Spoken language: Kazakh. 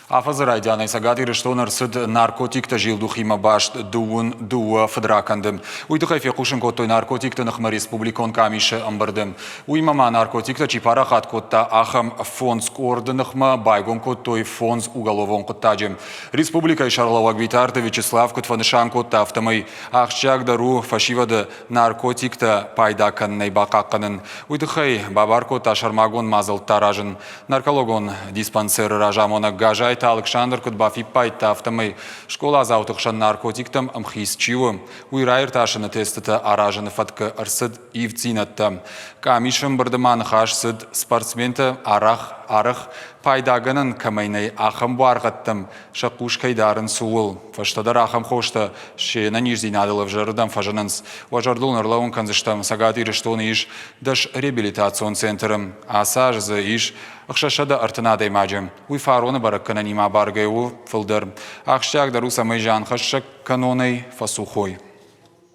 Афазыр айдяны сагаты рештонар сыд наркотикта жилду хима башт дуа федракандым. Уйдыхай фекушин коттой наркотикта нахма республикон камише амбардым. Уймама наркотикта чипара хат котта ахам фонс корды нахма байгон коттой фонс уголовон коттаджим. Республика и Шарлова Гвитарта Вячеслав Котфанышан котта автомай ахчак дару фашивада наркотикта пайдакан нейбакаканын. Уйдыхай бабар котта шармагон мазал таражын. Наркологон диспансер ражамона гажай Александр Кутбафи пайта автомой школа заутықшан наркотиктам амхисчивы. Уйрайыр ташыны тестіті аражыны фатка арсыд ивцинатта. Камишым бардыман хашсыд спортсменті арық пайдагынын камайнай ахым барғаттым. Шақуш кайдарын суыл. Фаштадар ахым хошта шеяна ниждинадылов жарыдам фажанынс. Важардул нарлауын канзыштам сагаты рештоны иш даш реабилитацион центрым. Аса жызы иш Ақшашада артынадай мажым. Уй фароны бараккана нима баргайу фылдыр. Ақшак дару самай жан хашшак канонай фасухой.